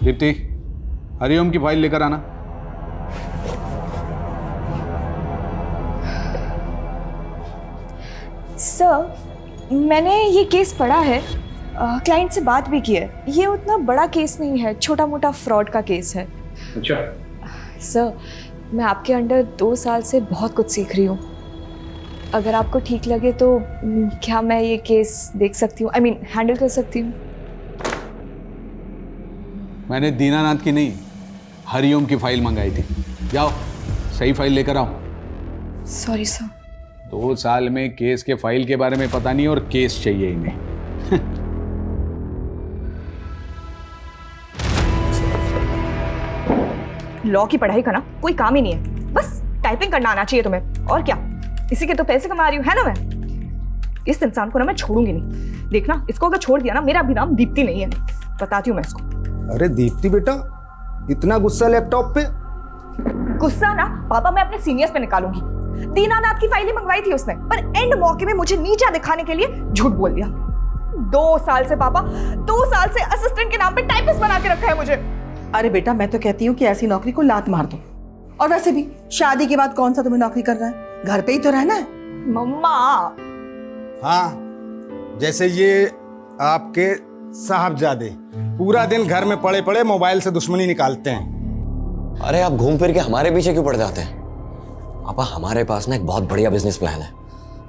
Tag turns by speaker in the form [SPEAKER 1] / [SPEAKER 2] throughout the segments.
[SPEAKER 1] दीप्ति, हरिओम की फाइल लेकर आना।
[SPEAKER 2] सर, मैंने ये केस पढ़ा है, क्लाइंट से बात भी की है। ये उतना बड़ा केस नहीं है, छोटा मोटा फ्रॉड का केस है।
[SPEAKER 1] अच्छा।
[SPEAKER 2] सर, मैं आपके अंडर 2 साल से बहुत कुछ सीख रही हूँ। अगर आपको ठीक लगे तो क्या मैं ये केस देख सकती हूँ, हैंडल कर सकती हूँ?
[SPEAKER 1] मैंने दीनानाथ की नहीं, हरिओम की फाइल मंगाई थी। जाओ, सही फाइल लेकर आओ।
[SPEAKER 2] Sorry sir.
[SPEAKER 1] 2 साल में केस के फाइल के बारे में पता नहीं और केस चाहिए इन्हें।
[SPEAKER 2] लॉ की पढ़ाई का ना कोई काम ही नहीं है, बस टाइपिंग करना आना चाहिए तुम्हें, और क्या। इसी के तो पैसे कमा रही हूँ, है ना। मैं इस इंसान को ना मैं छोड़ूंगी नहीं। देखना, इसको अगर छोड़ दिया ना, मेरा भी नाम दीप्ति नहीं है। बताती हूँ मैं इसको।
[SPEAKER 3] अरे दीप्ति बेटा, इतना गुस्सा लैपटॉप पे?
[SPEAKER 2] गुस्सा ना पापा मैं अपने सीनियर्स पे निकालूंगी। दीनानाथ की फाइल ही मंगवाई थी उसने, पर एंड मौके में मुझे नीचा दिखाने के लिए झूठ बोल दिया। 2 साल से पापा, 2 साल से असिस्टेंट के नाम पे टाइपिस्ट बना के रखा है मुझे।
[SPEAKER 4] अरे बेटा, मैं तो कहती हूँ कि ऐसी नौकरी को लात मार दो। और वैसे भी शादी के बाद कौन सा तुम्हें नौकरी करना है, घर पे ही तो रहना है।
[SPEAKER 2] मम्मा।
[SPEAKER 3] हाँ, जैसे ये आपके साहबजादे पूरा दिन घर में पड़े पड़े मोबाइल से दुश्मनी निकालते हैं।
[SPEAKER 5] अरे आप घूम फिर के हमारे पीछे क्यों पड़ जाते हैं? पापा, हमारे पास ना एक बहुत बढ़िया बिजनेस प्लान है,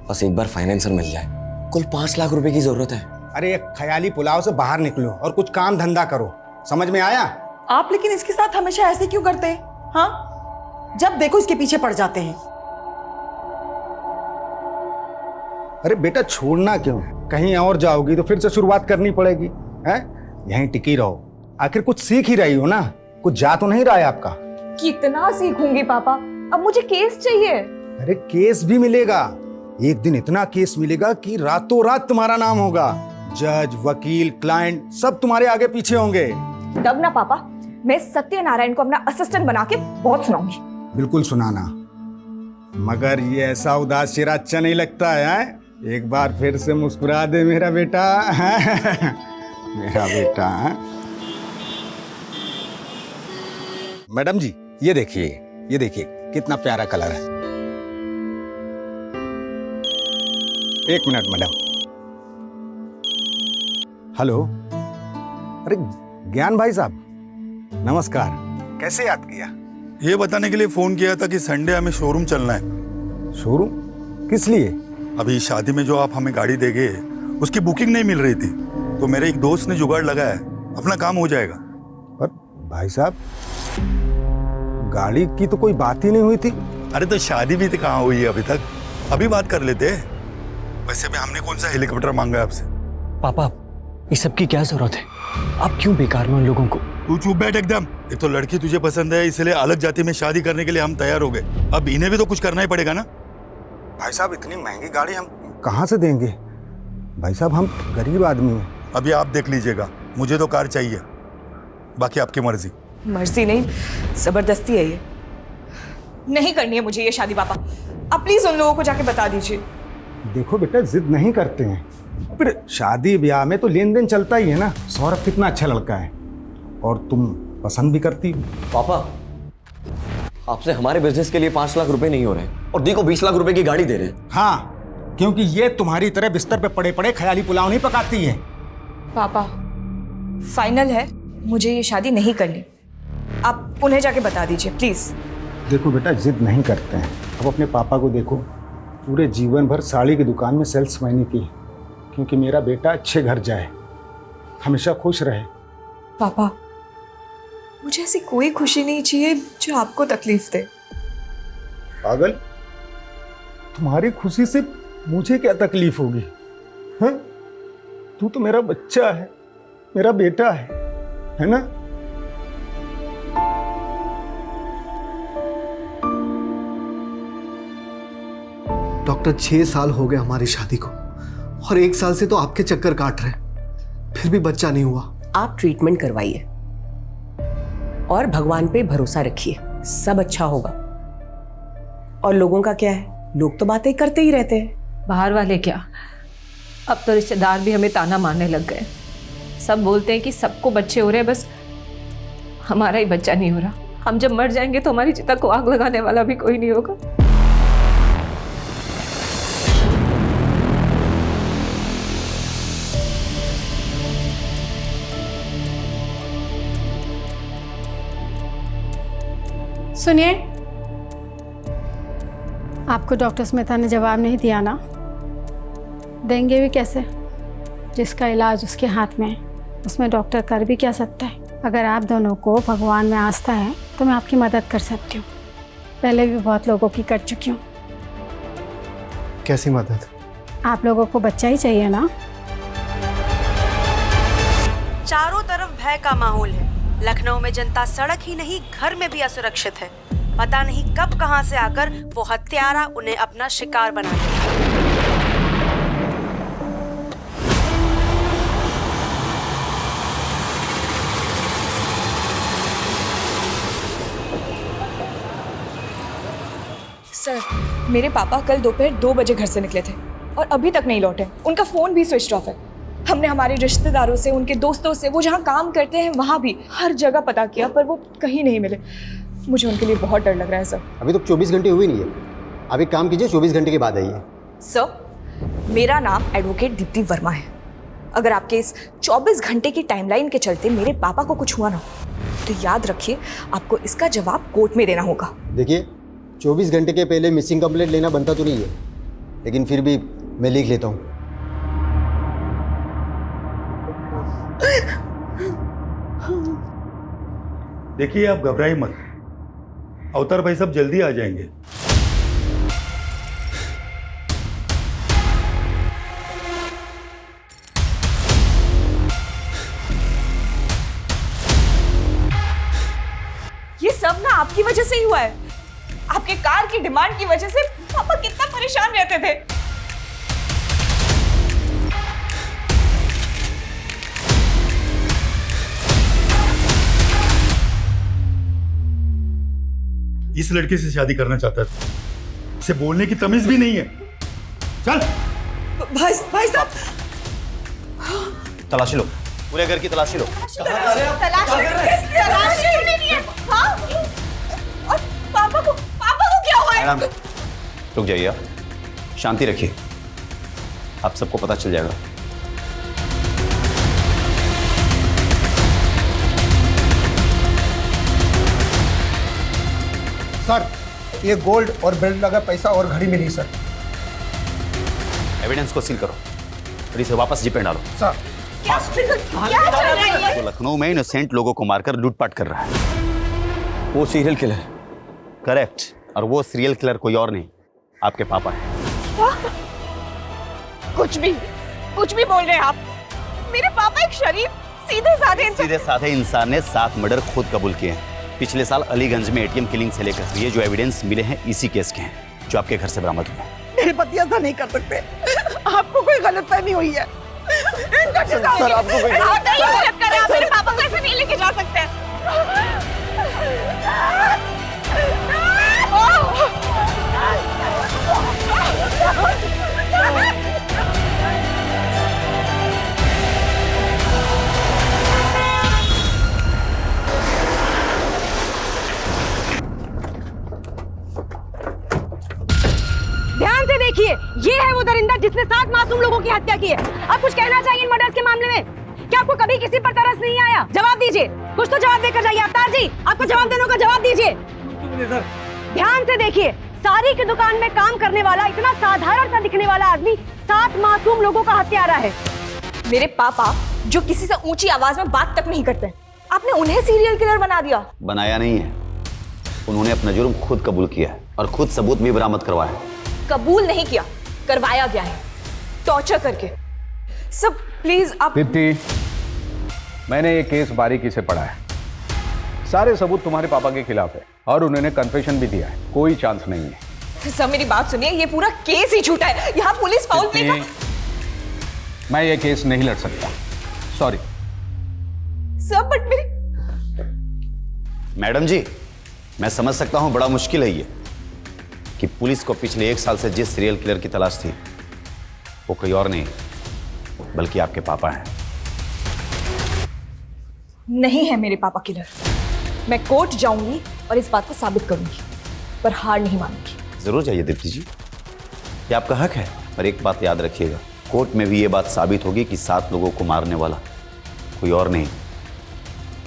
[SPEAKER 5] बस एक बार फाइनेंसर मिल जाए। कुल 5 लाख रुपए की जरूरत है।
[SPEAKER 3] अरे एक ख्याली पुलाव से बाहर निकलो और कुछ काम धंधा करो, समझ में आया?
[SPEAKER 4] आप लेकिन इसके साथ हमेशा ऐसे क्यों करते हैं? हाँ, जब देखो इसके पीछे पड़ जाते हैं।
[SPEAKER 3] अरे बेटा, छोड़ना क्यों? कहीं और जाओगी तो फिर से शुरुआत करनी पड़ेगी, हैं? यहीं टिकी रहो, आखिर कुछ सीख ही रही हो ना, कुछ जा तो नहीं रहा है आपका।
[SPEAKER 2] कितना सीखूंगी पापा, अब मुझे केस चाहिए।
[SPEAKER 3] अरे केस भी मिलेगा, एक दिन इतना केस मिलेगा कि रातों रात तुम्हारा नाम होगा। जज, वकील, क्लाइंट सब तुम्हारे आगे पीछे होंगे।
[SPEAKER 2] तब ना पापा, मैं सत्यनारायण को अपना असिस्टेंट बना के बहुत सुनाऊंगी।
[SPEAKER 3] बिल्कुल सुनाना, मगर ये ऐसा उदास चेहरा अच्छा नहीं लगता है। एक बार फिर से मुस्कुरा दे मेरा बेटा। मेरा बेटा। मैडम जी, ये देखिए कितना प्यारा कलर है। एक मिनट मैडम। हेलो, अरे ज्ञान भाई साहब, नमस्कार। कैसे याद किया?
[SPEAKER 6] ये बताने के लिए फोन किया था कि संडे हमें शोरूम चलना है।
[SPEAKER 3] शोरूम? किस लिए?
[SPEAKER 6] अभी शादी में जो आप हमें गाड़ी देंगे उसकी बुकिंग नहीं मिल रही थी, तो मेरे एक दोस्त ने जुगाड़ लगाया है, अपना काम हो जाएगा।
[SPEAKER 3] पर भाई साहब, गाड़ी की तो कोई बात ही नहीं हुई थी।
[SPEAKER 6] अरे तो शादी भी तो कहाँ हुई है अभी तक, अभी बात कर लेते हैं। वैसे भी हमने कौन सा हेलीकॉप्टर मांगा है आपसे?
[SPEAKER 7] पापा, इस सब की क्या जरूरत है? आप क्यों बेकार में उन लोगों को?
[SPEAKER 6] तू चुप बैठ एकदम। एक तो लड़की तुझे पसंद है, इसलिए अलग जाति में शादी करने के लिए हम तैयार हो गए। अब इन्हें भी तो कुछ करना ही पड़ेगा ना।
[SPEAKER 3] भाई साहब, इतनी महंगी गाड़ी हम कहाँ से देंगे? भाई साहब, हम गरीब आदमी हैं।
[SPEAKER 6] अभी आप देख लीजिएगा, मुझे तो कार चाहिए, बाकी आपकी मर्जी।
[SPEAKER 2] मर्जी नहीं, जबरदस्ती है ये। नहीं करनी है मुझे ये शादी पापा, आप प्लीज उन लोगों को जाके बता दीजिए।
[SPEAKER 3] देखो बेटा, जिद नहीं करते हैं, फिर शादी ब्याह में तो लेन देन चलता ही है ना। सौरभ कितना अच्छा लड़का है और तुम पसंद भी करती हो।
[SPEAKER 5] पापा, आपसे हमारे बिजनेस के लिए 5 लाख रुपए नहीं हो रहे और दी को 20 लाख रुपए की गाड़ी दे रहे हैं।
[SPEAKER 3] हाँ, क्योंकि ये तुम्हारी तरह बिस्तर पे पड़े पड़े ख्याली पुलाव नहीं पकाती है।
[SPEAKER 2] पापा, फाइनल है, मुझे ये शादी नहीं करनी। आप उन्हें जाके बता दीजिए प्लीज।
[SPEAKER 3] देखो बेटा, जिद नहीं करते हैं। अब अपने पापा को देखो, पूरे जीवन भर साड़ी की दुकान में सेल्समैनी की, क्योंकि मेरा बेटा अच्छे घर जाए, हमेशा खुश रहे।
[SPEAKER 2] पापा, मुझे ऐसी कोई खुशी नहीं चाहिए जो आपको तकलीफ दे।
[SPEAKER 3] पागल, तुम्हारी खुशी से मुझे क्या तकलीफ होगी? हाँ, तू तो मेरा बच्चा है, मेरा बेटा है ना?
[SPEAKER 8] डॉक्टर, 6 साल हो गए हमारी शादी को और 1 साल से तो आपके चक्कर काट रहे हैं, फिर भी बच्चा नहीं हुआ।
[SPEAKER 9] आप ट्रीटमेंट करवाइए और भगवान पे भरोसा रखिए, सब अच्छा होगा। और लोगों का क्या है, लोग तो बातें करते ही रहते हैं।
[SPEAKER 10] बाहर वाले क्या, अब तो रिश्तेदार भी हमें ताना मारने लग गए। सब बोलते हैं कि सबको बच्चे हो रहे हैं, बस हमारा ही बच्चा नहीं हो रहा। हम जब मर जाएंगे तो हमारी चिता को आग लगाने वाला भी कोई नहीं होगा।
[SPEAKER 11] सुनिए, आपको डॉक्टर स्मिता ने जवाब नहीं दिया ना? देंगे भी कैसे? जिसका इलाज उसके हाथ में है, उसमें डॉक्टर कर भी क्या सकता है? अगर आप दोनों को भगवान में आस्था है तो मैं आपकी मदद कर सकती हूँ। पहले भी बहुत लोगों की कर चुकी हूँ।
[SPEAKER 8] कैसी मदद?
[SPEAKER 11] आप लोगों को बच्चा ही चाहिए ना?
[SPEAKER 4] चारों तरफ भय का माहौल है। लखनऊ में जनता सड़क ही नहीं घर में भी असुरक्षित है। पता नहीं कब कहां से आकर वो हत्यारा उन्हें अपना शिकार बना ले।
[SPEAKER 2] सर, मेरे पापा कल दोपहर 2 बजे घर से निकले थे और अभी तक नहीं लौटे। उनका फोन भी स्विच ऑफ है। हमने हमारे रिश्तेदारों से, उनके दोस्तों से, वो जहाँ काम करते हैं वहाँ भी हर जगह पता किया, पर वो कहीं नहीं मिले। मुझे उनके लिए बहुत डर लग रहा है सर।
[SPEAKER 12] अभी तो 24 घंटे हुए नहीं है। आप एक काम कीजिए, 24 घंटे के बाद आइए।
[SPEAKER 2] सर, मेरा नाम एडवोकेट दीप्ति वर्मा है। अगर आपके इस 24 घंटे की टाइमलाइन के चलते मेरे पापा को कुछ हुआ ना, तो याद रखिए आपको इसका जवाब कोर्ट में देना होगा।
[SPEAKER 12] देखिए, 24 घंटे के पहले मिसिंग कंप्लेंट लेना बनता तो नहीं है, लेकिन फिर भी मैं लिख लेता हूँ।
[SPEAKER 6] देखिए, आप घबराइए मत। अवतार भाई सब जल्दी आ जाएंगे।
[SPEAKER 2] ये सब ना आपकी वजह से ही हुआ है। आपके कार की डिमांड की वजह से पापा कितना परेशान रहते थे।
[SPEAKER 6] इस लड़के से शादी करना चाहता था। इसे बोलने की तमीज भी नहीं है। चल
[SPEAKER 2] भाई साहब,
[SPEAKER 12] तलाशी लो, पूरे घर की तलाशी लो।
[SPEAKER 2] तलाशी नहीं है। हाँ? और पापा को क्या हुआ है?
[SPEAKER 13] मैडम, रुक जाइए, आप शांति रखिए, आप सबको पता चल जाएगा।
[SPEAKER 3] सर, ये गोल्ड और बेल्ट लगा पैसा और घड़ी मिली सर।
[SPEAKER 13] एविडेंस को सील करो और इसे वापस जीप में डालो।
[SPEAKER 3] सर,
[SPEAKER 2] क्या चल रहा है ये?
[SPEAKER 13] तो लखनऊ में इनोसेंट लोगों को मारकर लूटपाट कर रहा है।
[SPEAKER 5] वो सीरियल किलर।
[SPEAKER 13] करेक्ट, और वो सीरियल किलर कोई और नहीं, आपके पापा है।
[SPEAKER 2] कुछ भी बोल रहे हैं आप। मेरे पापा एक शरीफ सीधे
[SPEAKER 13] साधे इंसान ने 7 मर्डर खुद कबूल किए हैं। पिछले साल अलीगंज में एटीएम किलिंग से लेकर ये जो एविडेंस मिले हैं इसी केस के हैं, जो आपके घर से बरामद हुए।
[SPEAKER 4] मेरे पति ऐसा नहीं कर सकते। आपको कोई गलतफहमी हुई है।
[SPEAKER 2] सर, आपको कोई मेरे पापा को ऐसे नहीं लेके जा सकते।
[SPEAKER 4] ध्यान से देखिए, ये है वो दरिंदा जिसने 7 मासूम लोगों की हत्या की है। अब कुछ कहना चाहिए इन मर्डर्स के मामले में? क्या आपको कभी किसी पर तरस नहीं आया? जवाब दीजिए, कुछ तो जवाब देकर जाइए। अवतार जी, आपको जवाब देने का जवाब दीजिए। ध्यान से देखिए, सारी की दुकान में काम करने वाला इतना साधारण सा दिखने वाला आदमी 7 मासूम लोगों का हत्यारा है।
[SPEAKER 2] मेरे पापा जो किसी से ऊंची आवाज में बात तक नहीं करते, आपने उन्हें सीरियल किलर बना दिया।
[SPEAKER 13] बनाया नहीं है, उन्होंने अपना जुर्म खुद कबूल किया है और खुद सबूत भी बरामद करवाया।
[SPEAKER 2] कबूल नहीं किया, करवाया गया है, टॉर्चर करके। सब प्लीज आप।
[SPEAKER 1] दीप्ति, मैंने ये केस बारीकी से पढ़ा है। सारे सबूत तुम्हारे पापा के खिलाफ है और उन्होंने कन्फेशन भी दिया है। कोई चांस नहीं है।
[SPEAKER 2] सब मेरी बात सुनिए, ये पूरा केस ही झूठा है। यहाँ पुलिस फाउल प्ले का।
[SPEAKER 1] मैं ये केस नहीं लड़ सकता, सॉरी।
[SPEAKER 2] सब बट मेरी।
[SPEAKER 13] मैडम जी, मैं समझ सकता हूं बड़ा मुश्किल है ये कि पुलिस को पिछले 1 साल से जिस सीरियल किलर की तलाश थी वो कोई और नहीं बल्कि आपके पापा हैं।
[SPEAKER 2] नहीं है मेरे पापा किलर। मैं कोर्ट जाऊंगी और इस बात को साबित करूंगी, पर हार नहीं मानूंगी।
[SPEAKER 13] जरूर जाइए दीप्ति जी, ये आपका हक है। पर एक बात याद रखिएगा, कोर्ट में भी ये बात साबित होगी कि 7 लोगों को मारने वाला कोई और नहीं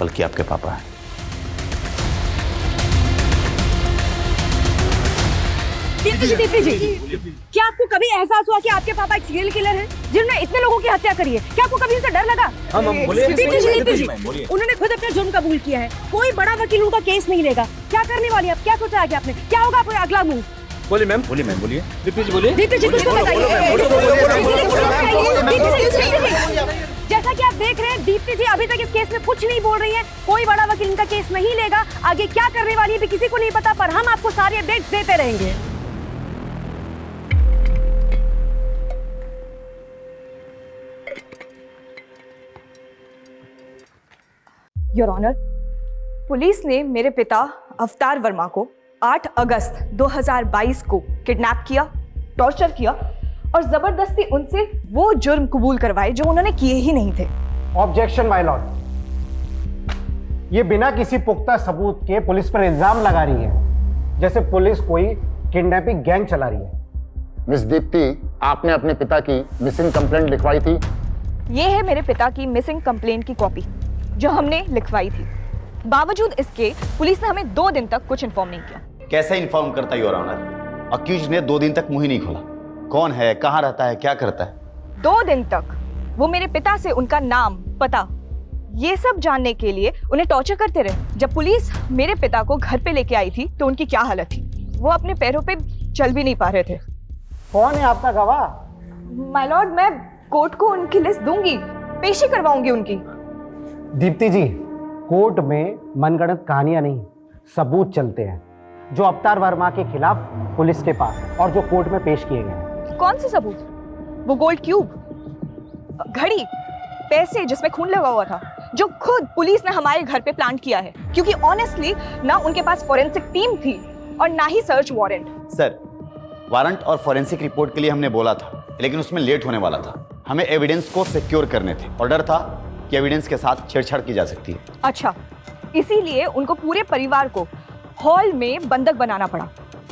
[SPEAKER 13] बल्कि आपके पापा हैं।
[SPEAKER 4] दीप्ति जी, क्या आपको कभी एहसास हुआ कि आपके पापा एक सीरियल किलर हैं जिन्होंने इतने लोगों की हत्या करी है? क्या आपको कभी उनसे डर लगा? दीप्ति जी, उन्होंने खुद अपना जुर्म कबूल किया है, कोई बड़ा वकील उनका केस नहीं लेगा। क्या करने वाली आप? क्या सोचा है कि आपने? क्या होगा आपका अगला मूव?
[SPEAKER 7] बोलिए मैम, बोलिए। दीप्ति जी बोलिए।
[SPEAKER 4] दीप्ति जी कुछ तो बताइए। जैसा कि आप देख रहे हैं, दीप्ति जी अभी तक इस केस में कुछ नहीं बोल रही है। कोई बड़ा वकील इनका केस नहीं लेगा। आगे क्या करने वाली है भी किसी को नहीं पता, पर हम आपको सारी अपडेट्स देते रहेंगे।
[SPEAKER 2] योर ऑनर, पुलिस ने मेरे पिता अवतार वर्मा को 8 अगस्त 2022 को किडनैप किया, टॉर्चर किया और जबरदस्ती उनसे वो जुर्म कबूल करवाए जो उन्होंने किए ही नहीं थे।
[SPEAKER 3] ऑब्जेक्शन माय लॉर्ड, ये बिना किसी पुख्ता सबूत के पुलिस पर इल्जाम लगा रही है, जैसे पुलिस कोई किडनैपिंग गैंग चला रही है।
[SPEAKER 12] मिस दीप्ति, आपने अपने पिता की मिसिंग कंप्लेंट लिखवाई थी?
[SPEAKER 2] ये है मेरे पिता की मिसिंग कंप्लेंट की कॉपी जो हमने लिखवाई थी। बावजूद इसके पुलिस ने हमें 2 दिन तक कुछ इन्फॉर्म नहीं किया।
[SPEAKER 13] कैसे इन्फॉर्म करता योर ऑनर? अक्यूज ने 2 दिन तक मुंह ही नहीं खोला। कौन है, कहाँ रहता है, क्या करता है?
[SPEAKER 2] 2 दिन तक वो मेरे पिता से उनका नाम, पता, ये सब जानने के लिए उन्हें टॉर्चर करते रहे। जब पुलिस मेरे पिता को घर पे लेके आई थी तो उनकी क्या हालत थी, वो अपने पैरों पे चल भी नहीं पा रहे थे।
[SPEAKER 3] कौन है आपका गवाह?
[SPEAKER 2] माय लॉर्ड, मैं कोर्ट को उनकी लिस्ट दूंगी, पेशी करवाऊंगी उनकी।
[SPEAKER 3] दीप्ति जी, कोर्ट में मनगढ़ंत कहानियां नहीं, सबूत चलते हैं जो अवतार वर्मा के खिलाफ पुलिस के पास है और जो कोर्ट में पेश किए गए हैं।
[SPEAKER 2] कौन से सबूत? वो गोल्ड क्यूब, घड़ी, पैसे जिसमें खून लगा हुआ था, जो खुद पुलिस ने हमारे घर पे प्लांट किया है, क्योंकि ऑनेस्टली ना उनके पास फॉरेंसिक टीम थी और ना ही सर्च वारंट।
[SPEAKER 13] सर, वारंट और फॉरेंसिक रिपोर्ट के लिए हमने बोला था, लेकिन उसमें लेट होने वाला था। हमें एविडेंस को सिक्योर करने थे और डर था कि एविडेंस के साथ छेड़छाड़ की जा सकती है।
[SPEAKER 2] अच्छा, इसीलिए उनको पूरे परिवार को हॉल में बंधक बनाना पड़ा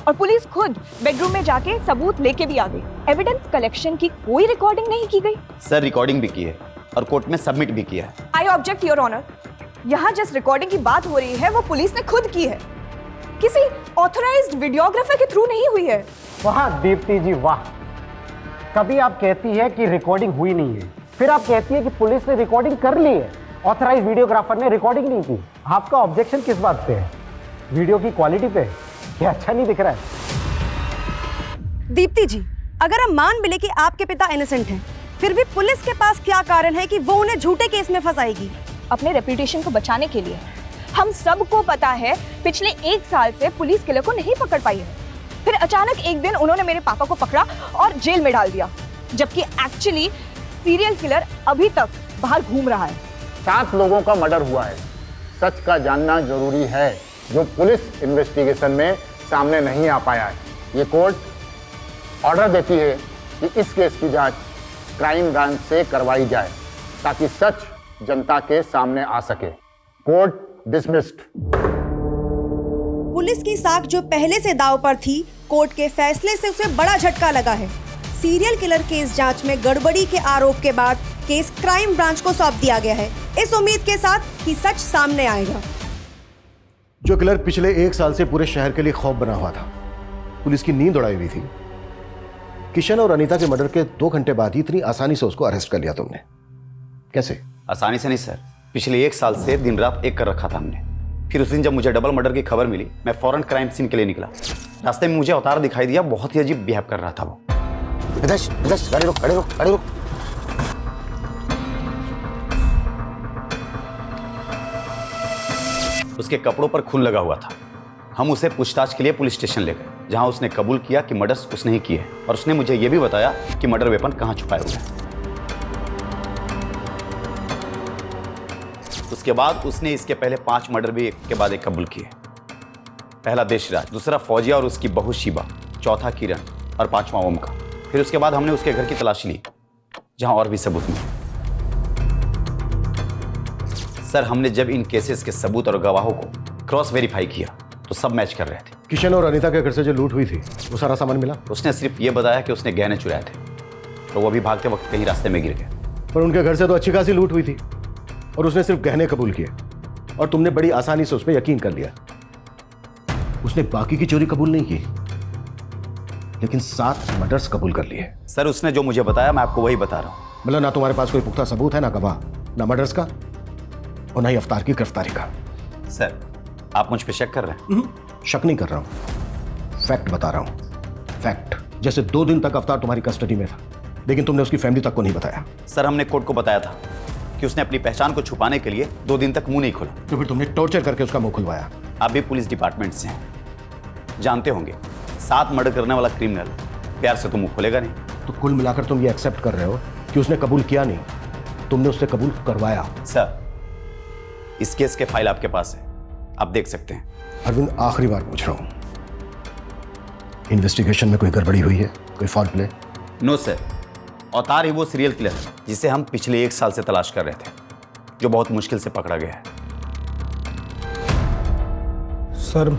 [SPEAKER 2] और पुलिस खुद बेडरूम में जाके सबूत लेके भी आ गई। एविडेंस कलेक्शन की कोई रिकॉर्डिंग नहीं की गई।
[SPEAKER 13] सर, रिकॉर्डिंग भी की है और कोर्ट में सबमिट भी किया है।
[SPEAKER 2] आई ऑब्जेक्ट योर ऑनर, यहाँ जिस रिकॉर्डिंग की बात हो रही है वो पुलिस ने खुद की है, किसी ऑथराइज्ड वीडियोग्राफर के थ्रू नहीं हुई है।
[SPEAKER 3] वाह दीप्ति जी वाह, कभी आप कहती है कि रिकॉर्डिंग हुई नहीं है, फिर आप कहती है कि पुलिस ने रिकॉर्डिंग कर ली है, ऑथराइज्ड वीडियोग्राफर ने रिकॉर्डिंग नहीं की। आपका ऑब्जेक्शन किस बात पे है? वीडियो की क्वालिटी पे? क्या अच्छा नहीं दिख रहा है?
[SPEAKER 4] दीप्ति जी, अगर हम मान भी ले कि आपके पिता इनोसेंट हैं, फिर भी पुलिस के पास क्या कारण है कि वो उन्हें झूठे केस में फंसाएगी?
[SPEAKER 2] अपने रेपुटेशन को बचाने के लिए। हम सबको पता है पिछले 1 साल से पुलिस किलर को नहीं पकड़ पाई है। फिर अचानक एक दिन उन्होंने मेरे पापा को पकड़ा और जेल में डाल दिया, जबकि एक्चुअली सीरियल किलर अभी तक बाहर घूम रहा है।
[SPEAKER 12] 7 लोगों का मर्डर हुआ है, सच का जानना जरूरी है, जो पुलिस इन्वेस्टिगेशन में सामने नहीं आ पाया है। ये कोर्ट ऑर्डर देती है कि इस केस की जांच क्राइम ब्रांच से करवाई जाए ताकि सच जनता के सामने आ सके। Court dismissed.
[SPEAKER 4] पुलिस की साख जो पहले से दांव पर थी, कोर्ट के फैसले से उसे बड़ा झटका लगा है। सीरियल किलर केस जांच में गड़बड़ी के आरोप के बाद केस क्राइम ब्रांच को सौंप दिया गया है, इस उम्मीद के साथ कि सच सामने आएगा।
[SPEAKER 14] जो किलर पिछले 1 साल से पूरे शहर के लिए खौफ बना हुआ था, पुलिस की नींद उड़ाई हुई थी, किशन और अनीता के मर्डर के 2 घंटे बाद ही इतनी आसानी से उसको अरेस्ट कर लिया तुमने। कैसे?
[SPEAKER 13] आसानी से नहीं सर, पिछले 1 साल से दिन रात एक कर रखा था हमने। फिर उस दिन जब मुझे डबल मर्डर की खबर मिली, मैं फौरन क्राइम सीन के लिए निकला। रास्ते में मुझे अवतार दिखाई दिया, बहुत ही अजीब बिहेव कर रहा था वो।
[SPEAKER 12] गाड़ी रोक, गाड़ी रोक, गाड़ी रोक।
[SPEAKER 13] उसके कपड़ों पर खून लगा हुआ था। हम उसे पूछताछ के लिए पुलिस स्टेशन ले गए, जहां उसने कबूल किया कि मर्डर्स उसने ही किए और उसने मुझे यह भी बताया कि मर्डर वेपन कहां छुपाए हुए हैं। उसके बाद उसने इसके पहले 5 मर्डर भी एक के बाद एक कबूल किए। पहला देशराज, दूसरा फौजिया और उसकी बहू शिबा, चौथा किरण और 5वां ओमका। फिर उसके बाद हमने उसके घर की तलाशी ली, जहां और भी सबूत मिले। सर, हमने जब इन केसेस के सबूत और गवाहों को क्रॉस वेरीफाई किया तो सब मैच कर रहे थे।
[SPEAKER 14] किशन और अनीता के घर से जो लूट हुई थी वो सारा सामान मिला?
[SPEAKER 13] उसने सिर्फ ये बताया कि उसने गहने चुराए थे, तो वो अभी भागते वक्त कहीं रास्ते में गिर गए।
[SPEAKER 14] पर उनके घर से तो अच्छी खासी लूट हुई थी और उसने सिर्फ गहने कबूल किए और तुमने बड़ी आसानी से उस पर यकीन कर लिया। उसने बाकी की चोरी कबूल नहीं की, लेकिन 7 मर्डर्स कबूल कर लिए।
[SPEAKER 13] सर उसने जो मुझे बताया मैं आपको वही बता रहा हूँ।
[SPEAKER 14] मतलब ना तुम्हारे पास कोई पुख्ता सबूत है, ना गवाह, ना मर्डर्स का और ना ही अवतार की गिरफ्तारी का।
[SPEAKER 13] सर आप मुझ पे शक कर रहे हैं?
[SPEAKER 14] शक नहीं कर रहा हूं, फैक्ट बता रहा हूं। फैक्ट। जैसे 2 दिन तक अवतार तुम्हारी कस्टडी में था, लेकिन तुमने उसकी फैमिली तक को नहीं बताया।
[SPEAKER 13] सर हमने कोर्ट को बताया था कि उसने अपनी पहचान को छुपाने के लिए 2 दिन तक मुंह नहीं खोला।
[SPEAKER 14] तो फिर तुमने टॉर्चर करके उसका मुंह खुलवाया।
[SPEAKER 13] आप भी पुलिस डिपार्टमेंट से हैं, जानते होंगे 7 मर्डर करने वाला क्रिमिनल प्यार से तो मुंह खोलेगा नहीं।
[SPEAKER 14] तो कुल मिलाकर तुम ये एक्सेप्ट कर रहे हो कि उसने कबूल किया नहीं, तुमने उससे कबूल करवाया।
[SPEAKER 13] सर इस केस के फाइल आपके पास है, आप देख सकते हैं।
[SPEAKER 14] अरविंद आखिरी बार पूछ रहा हूं, इन्वेस्टिगेशन में कोई गड़बड़ी हुई है, कोई फॉल्ट प्ले?
[SPEAKER 13] नो सर, अवतार ही वो सीरियल किलर है जिसे हम पिछले 1 साल से तलाश कर रहे थे, जो बहुत मुश्किल से पकड़ा गया है।
[SPEAKER 3] सर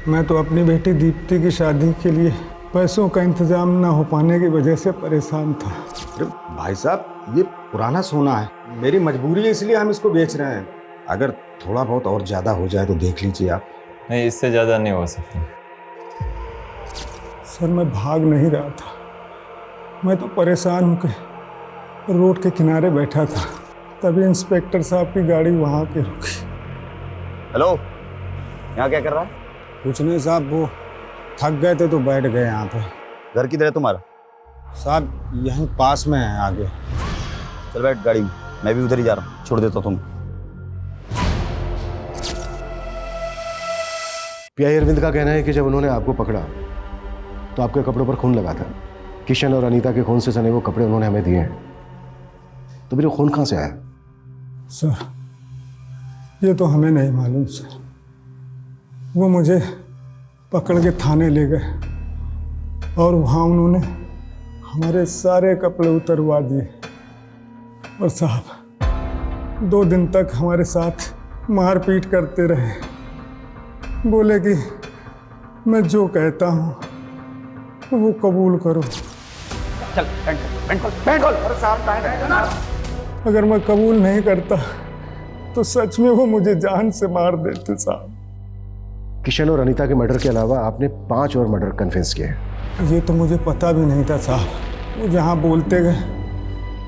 [SPEAKER 3] मैं तो अपनी बेटी दीप्ति की शादी के लिए पैसों का इंतजाम ना हो पाने की वजह से परेशान था।
[SPEAKER 15] अरे भाई साहब ये पुराना सोना है, मेरी मजबूरी है इसलिए हम इसको बेच रहे हैं। अगर थोड़ा बहुत और ज्यादा हो जाए तो देख लीजिए आप।
[SPEAKER 16] नहीं इससे ज्यादा नहीं हो सकता।
[SPEAKER 3] सर मैं भाग नहीं रहा था, मैं तो परेशान होकर रोड के किनारे बैठा था, तभी इंस्पेक्टर साहब की गाड़ी वहाँ पे रुकी।
[SPEAKER 13] हेलो, यहाँ क्या कर रहा है?
[SPEAKER 15] कुछ नहीं साहब, वो थक गए थे तो बैठ गए यहाँ पे।
[SPEAKER 13] घर किधर है तुम्हारा?
[SPEAKER 15] साहब यहीं पास में है आगे।
[SPEAKER 13] चल बैठ गाड़ी में, मैं भी उधर ही जा रहा हूँ, छोड़ देता तुम।
[SPEAKER 14] पीआई अरविंद का कहना है कि जब उन्होंने आपको पकड़ा तो आपके कपड़ों पर खून लगा था। किशन और अनीता के खून से सने वो कपड़े उन्होंने हमें दिए हैं, तो फिर खून कहाँ से आया?
[SPEAKER 3] सर ये तो हमें नहीं मालूम सर, वो मुझे पकड़ के थाने ले गए और वहाँ उन्होंने हमारे सारे कपड़े उतरवा दिए और साहब 2 दिन तक हमारे साथ मारपीट करते रहे। बोले कि मैं जो कहता हूँ वो कबूल करो।
[SPEAKER 13] चल पैंट खोल।
[SPEAKER 15] अरे साहब
[SPEAKER 3] अगर मैं कबूल नहीं करता तो सच में वो मुझे जान से मार देते साहब।
[SPEAKER 14] किशन और अनीता के मर्डर के अलावा आपने 5 और मर्डर कन्फेस किए।
[SPEAKER 3] ये तो मुझे पता भी नहीं था साहब, वो जहाँ बोलते गए